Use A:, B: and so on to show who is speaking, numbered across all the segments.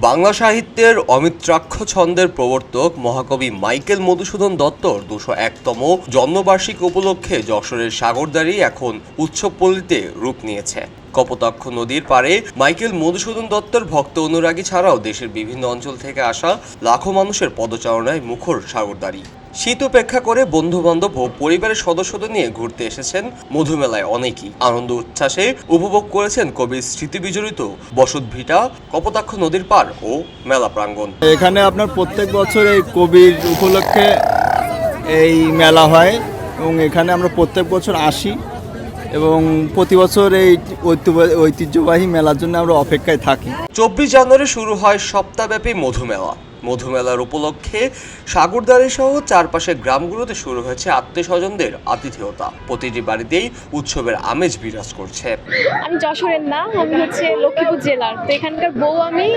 A: বাংলা সাহিত্যের অমিত্রাক্ষ ছন্দের প্রবর্তক মহাকবি মাইকেল মধুসূদন দত্তর ২০১তম জন্মবার্ষিকী উপলক্ষে যশোরের সাগরদাড়ি এখন উৎসবপল্লীতে রূপ নিয়েছে। কপোতাক্ষ নদীর পাড়ে মাইকেল মধুসূদন দত্তর ভক্ত অনুরাগী ছাড়াও দেশের বিভিন্ন অঞ্চল থেকে আসা লাখো মানুষের পদচারণায় মুখর সাগরদাড়ি। শীত উপেক্ষা করে বন্ধু-বান্ধব ও পরিবারের সদস্যদের নিয়ে ঘুরতে এসেছেন মধুমেলায় অনেকেই। আনন্দ উচ্ছ্বাসে উপভোগ করেছেন কবির স্মৃতিবিজড়িত বসতভিটা, কপোতাক্ষ নদীর পাড় ও মেলা প্রাঙ্গণ।
B: এখানে আপনার প্রত্যেক বছর এই কবির উপলক্ষে এই মেলা হয় এবং এখানে আমরা প্রত্যেক বছর আসি এবং প্রতি বছর এই ঐতিহ্যবাহী মেলার জন্য আমরা অপেক্ষায় থাকি।
A: ২৪ জানুয়ারি শুরু হয় সপ্তাহব্যাপী মধুমেলা। মধুমেলার উপলক্ষে সাগরদাড়ি সহ চারপাশের গ্রামগুলোতে শুরু হয়েছে আত্মীয়স্বজনদের আতিথেয়তা। প্রতিটি বাড়িতেই উৎসবের আমেজ বিরাজ করছে।
C: আমি যশোরের না, আমি হচ্ছে লক্ষ্মীপুর জেলার, তো এখানকার বউ আমি,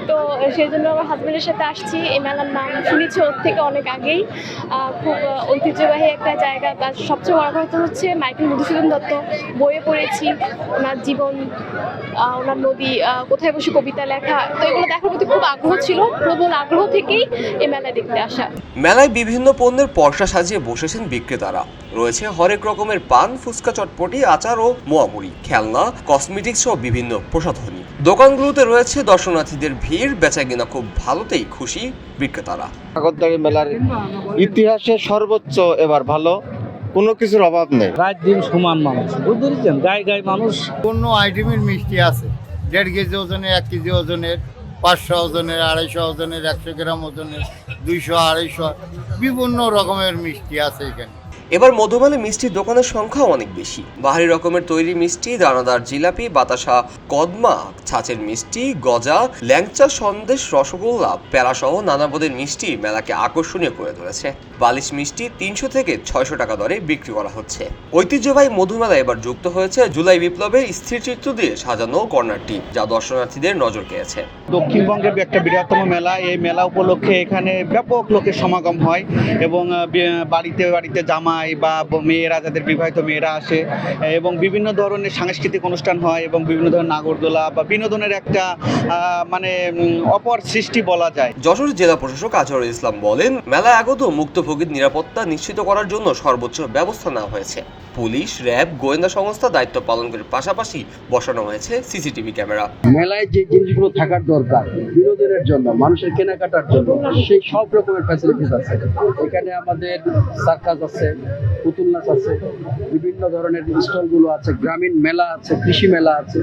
C: তো সেই জন্য আমার হাজব্যান্ডের সাথে আসছি। এই মেলার নাম শুনেছি ওর থেকে অনেক আগেই, খুব ঐতিহ্যবাহী একটা জায়গা। তার সবচেয়ে বড় কথা হচ্ছে মাইকেল মধুসূদন দত্ত, বইয়ে পড়েছি ওনার জীবন, ওনার নদী, কোথায় বসে কবিতা লেখা, তো এগুলো দেখার প্রতি খুব আগ্রহ ছিল, প্রবল আগ্রহ থেকেই এই মেলায় দেখতে আসা।
A: মেলায় বিভিন্ন পণ্যের পসরা সাজিয়ে বসেছেন বিক্রেতারা। রয়েছে হরেক রকমের পান, ফুচকা, চটপটি, আচার ও মোয়ামুড়ি, খেলনা, কসমেটিক্স সহ বিভিন্ন প্রসাধনী। দোকানগুলোতে রয়েছে দর্শনার্থীদের ভিড়, বেচাকেনা খুব ভালোতেই খুশি বিক্রেতারা।
D: সাগরদাড়ি মেলার ইতিহাসে সর্বোচ্চ এবার ভালো, কোনো কিছুর অভাব নেই।
E: রাত দিন সমান মানুষ, বুঝতে গায়ে গায়ে মানুষ।
B: অন্য আইটেমের মিষ্টি আছে, 1.5 কেজি ওজনের, 1 কেজি ওজনের, 500 ওজনের, 250 ওজনের, 100 গ্রাম ওজনের, 200, 250, বিভিন্ন রকমের মিষ্টি আছে এখানে।
A: এবার মধুমেলায় মিষ্টির দোকানের সংখ্যা অনেক বেশি। বাহারি রকমের তৈরি মিষ্টি, দানাদার জিলাপি, বাতাসা, কদমা, ছাঁচের মিষ্টি, গজা, ল্যাংচা, সন্দেশ, রসগোল্লা, প্যারা সহ নানা পদের মিষ্টি মেলাকে আকর্ষণীয় করে তুলেছে। বালিশ মিষ্টি 300 থেকে 600 টাকা দরে বিক্রি করা হচ্ছে। ঐতিহ্যবাহী মধুমেলা এবার যুক্ত হয়েছে জুলাই বিপ্লবের স্থিরচিত্র দিয়ে সাজানো কর্নারটি, যা দর্শনার্থীদের নজর কেড়েছে।
F: দক্ষিণবঙ্গের একটা বৃহত্তম মেলা। এই মেলা উপলক্ষে এখানে ব্যাপক লোকের সমাগম হয় এবং বাড়িতে বাড়িতে জামাই বা মেয়েরা, যাদের বিবাহিত মেয়েরা আসে এবং বিভিন্ন ধরনের সাংস্কৃতিক অনুষ্ঠান হয় এবং বিভিন্ন ধরনের নাগরদোলা বা বিনোদনের একটা অপর সৃষ্টি বলা যায়।
A: যশোর জেলা প্রশাসক আজহারুল ইসলাম বলেন, মেলায় আগত মুক্তভোগীর নিরাপত্তা নিশ্চিত করার জন্য সর্বোচ্চ ব্যবস্থা নেওয়া হয়েছে। পুলিশ, র্যাব, গোয়েন্দা সংস্থা দায়িত্ব পালনের পাশাপাশি বসানো হয়েছে সিসিটিভি ক্যামেরা।
G: মেলায় যে জিনিসগুলো থাকার দরকার বিনোদনের জন্য, মানুষের কেনাকাটার জন্য, সেই সব রকমের ফ্যাসিলিটিস আছে এখানে। আমাদের সার্কাস আছে, পুতুল নাচ আছে, বিভিন্ন ধরনের স্টলগুলো আছে, গ্রামীণ মেলা আছে, কৃষি মেলা আছে।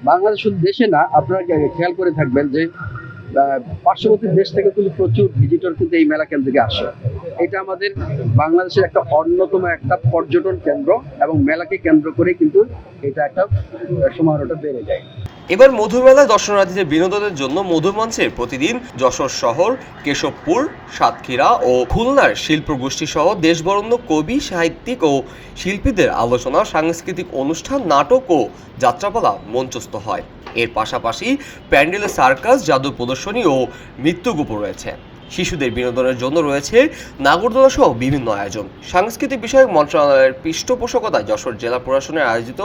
G: বাংলাদেশ শুধু দেশে না, আপনারা খেয়াল করে থাকবেন যে পার্শ্ববর্তী দেশ থেকে কিন্তু প্রচুর ভিজিটর কিন্তু এই মেলা কেন্দ্রে আসে। এটা আমাদের বাংলাদেশের একটা অন্যতম একটা পর্যটন কেন্দ্র এবং মেলাকে কেন্দ্র করে কিন্তু এটা একটা সমারোহটা বেড়ে যায়।
A: এবার মধুমেলায় দর্শনার্থীদের বিনোদনের জন্য মধুমঞ্চের প্রতিদিন যশোর শহর, কেশবপুর, সাতক্ষীরা ও খুলনার শিল্পগোষ্ঠী সহ দেশবরেণ্য কবি, সাহিত্যিক ও শিল্পীদের আলোচনা, সাংস্কৃতিক অনুষ্ঠান, নাটক ও যাত্রাপালা মঞ্চস্থ হয়। এর পাশাপাশি প্যান্ডেলে সার্কাস, জাদু প্রদর্শনী ও নৃত্যগোপ রয়েছে। শিশুদের বিনোদনের জন্য রয়েছে নাগরদোলা সহ বিভিন্ন আয়োজন। সাংস্কৃতিক বিষয়ক মন্ত্রণালয়ের পৃষ্ঠপোষকতায় যশোর জেলা প্রশাসনের আয়োজিত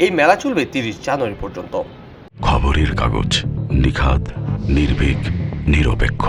A: এই মেলা চলবে 30 জানুয়ারি পর্যন্ত।
H: খবরের কাগজ, নিখাদ, নির্ভীক, নিরপেক্ষ।